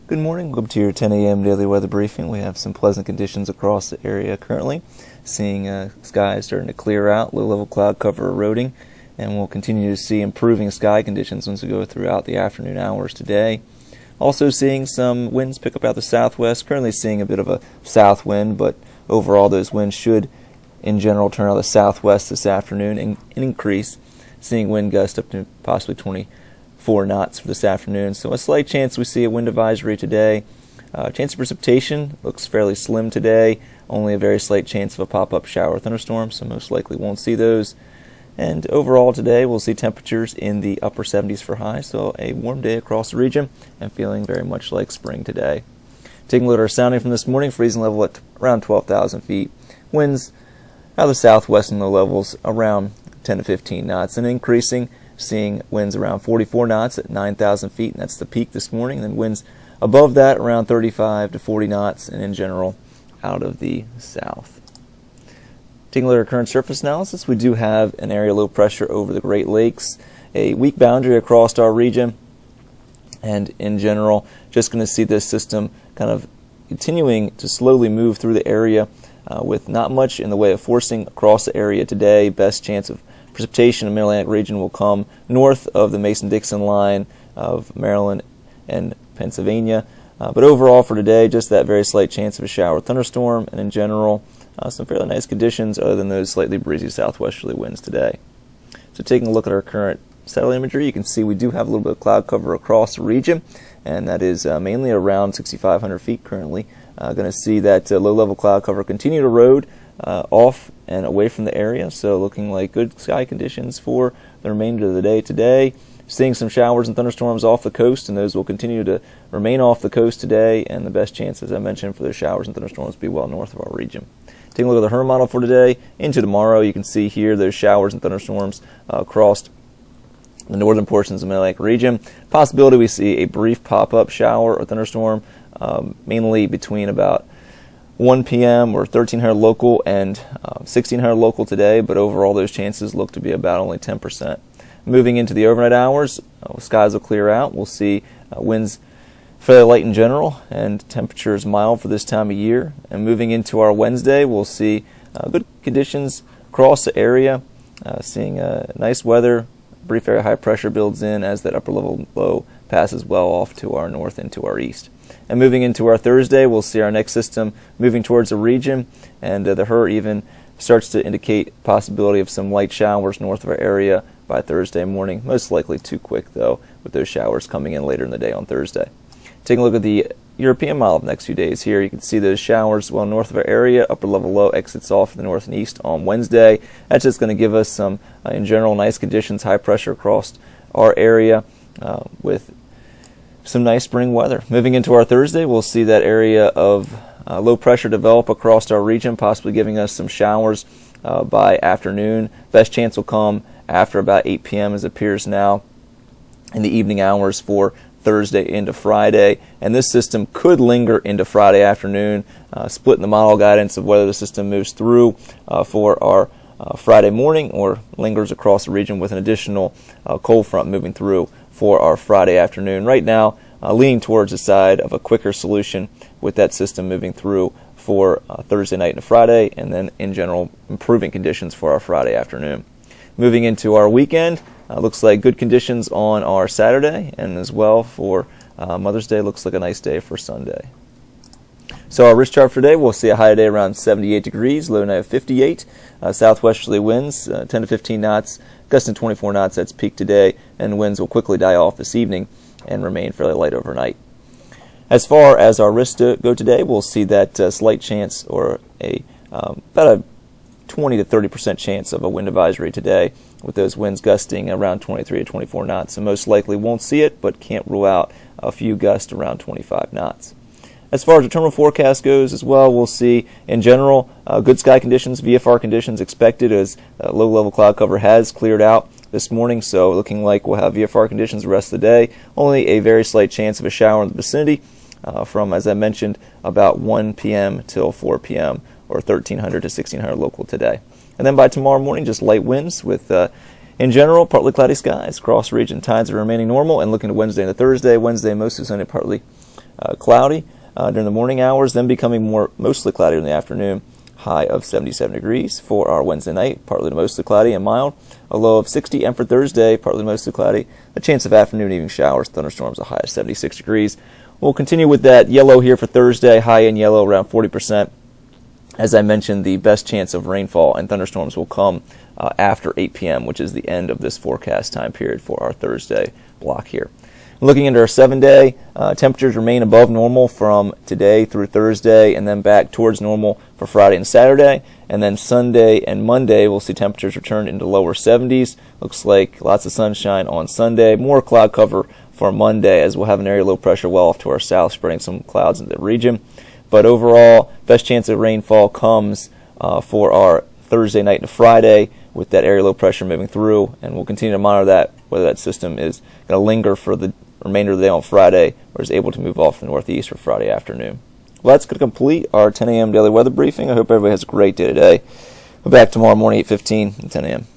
Good morning. Welcome to your 10 a.m. daily weather briefing. We have some pleasant conditions across the area currently. Seeing skies starting to clear out, low-level cloud cover eroding, and we'll continue to see improving sky conditions once we go throughout the afternoon hours today. Also seeing some winds pick up out the southwest. Currently seeing a bit of a south wind, but overall those winds should, in general, turn out the southwest this afternoon and increase. Seeing wind gusts up to possibly 24 knots for this afternoon. So a slight chance we see a wind advisory today. Chance of precipitation looks fairly slim today. Only a very slight chance of a pop-up shower or thunderstorm, so most likely won't see those. And overall today we'll see temperatures in the upper 70s for highs, so a warm day across the region and feeling very much like spring today. Taking a look at our sounding from this morning, freezing level at around 12,000 feet. Winds out of the southwest in low levels around 10 to 15 knots and increasing. Seeing winds around 44 knots at 9,000 feet, and that's the peak this morning. And then winds above that around 35 to 40 knots, and in general out of the south. Taking a look at our current surface analysis, we do have an area low pressure over the Great Lakes, a weak boundary across our region, and in general, just going to see this system kind of continuing to slowly move through the area with not much in the way of forcing across the area today. Best chance of precipitation in the Mid-Atlantic region will come north of the Mason-Dixon line of Maryland and Pennsylvania. But overall for today, just that very slight chance of a shower or thunderstorm, and in general, some fairly nice conditions other than those slightly breezy southwesterly winds today. So taking a look at our current satellite imagery, you can see we do have a little bit of cloud cover across the region, and that is mainly around 6,500 feet currently. Going to see that low-level cloud cover continue to erode off and away from the area, so looking like good sky conditions for the remainder of the day today. Seeing some showers and thunderstorms off the coast, and those will continue to remain off the coast today, and the best chance, as I mentioned, for those showers and thunderstorms to be well north of our region. Taking a look at the HRM model for today into tomorrow, you can see here those showers and thunderstorms across the northern portions of the Mid-Atlantic region. Possibility we see a brief pop-up shower or thunderstorm, mainly between about 1 p.m. or 1300 local and 1600 local today, but overall those chances look to be about only 10%. Moving into the overnight hours, skies will clear out. We'll see winds fairly light in general and temperatures mild for this time of year. And moving into our Wednesday, we'll see good conditions across the area, seeing nice weather. Brief area high pressure builds in as that upper level low passes well off to our north and to our east. And moving into our Thursday, we'll see our next system moving towards the region, and the HRM even starts to indicate possibility of some light showers north of our area by Thursday morning. Most likely too quick, though, with those showers coming in later in the day on Thursday. Taking a look at the European model of the next few days here, you can see those showers well north of our area. Upper level low exits off in the north and east on Wednesday. That's just going to give us some, in general, nice conditions, high pressure across our area with some nice spring weather. Moving into our Thursday, we'll see that area of low pressure develop across our region, possibly giving us some showers by afternoon. Best chance will come after about 8 p.m. as it appears now in the evening hours for Thursday into Friday, and this system could linger into Friday afternoon, splitting the model guidance of whether the system moves through for our Friday morning or lingers across the region with an additional cold front moving through for our Friday afternoon. Right now, leaning towards the side of a quicker solution with that system moving through for Thursday night and Friday, and then in general improving conditions for our Friday afternoon. Moving into our weekend, looks like good conditions on our Saturday, and as well for Mother's Day, looks like a nice day for Sunday. So our risk chart for today, we'll see a high today around 78 degrees, low tonight of 58. Southwesterly winds, 10 to 15 knots, gusting 24 knots, that's peak today, and winds will quickly die off this evening and remain fairly light overnight. As far as our risks go today, we'll see that slight chance or about a 20 to 30% chance of a wind advisory today, with those winds gusting around 23 to 24 knots. So most likely won't see it, but can't rule out a few gusts around 25 knots. As far as the terminal forecast goes as well, we'll see in general good sky conditions, VFR conditions expected as low-level cloud cover has cleared out this morning, so looking like we'll have VFR conditions the rest of the day. Only a very slight chance of a shower in the vicinity from, as I mentioned, about 1 p.m. till 4 p.m. or 1300 to 1600 local today. And then by tomorrow morning, just light winds with, in general, partly cloudy skies across the region. Tides are remaining normal, and looking to Wednesday and Thursday. Wednesday, mostly sunny, partly cloudy during the morning hours, then becoming mostly cloudy in the afternoon. High of 77 degrees for our Wednesday night, partly to mostly cloudy and mild. A low of 60, and for Thursday, partly to mostly cloudy. A chance of afternoon evening showers, thunderstorms, a high of 76 degrees. We'll continue with that yellow here for Thursday, high in yellow around 40%. As I mentioned, the best chance of rainfall and thunderstorms will come after 8 p.m., which is the end of this forecast time period for our Thursday block here. Looking into our 7-day, temperatures remain above normal from today through Thursday, and then back towards normal for Friday and Saturday. And then Sunday and Monday, we'll see temperatures return into lower 70s. Looks like lots of sunshine on Sunday. More cloud cover for Monday, as we'll have an area low pressure well off to our south, spreading some clouds in the region. But overall, best chance of rainfall comes for our Thursday night to Friday, with that area low pressure moving through, and we'll continue to monitor that, whether that system is going to linger for the remainder of the day on Friday or is able to move off the northeast for Friday afternoon. Well, that's going to complete our 10 a.m. daily weather briefing. I hope everybody has a great day today. We're back tomorrow morning, 8:15 and 10 a.m.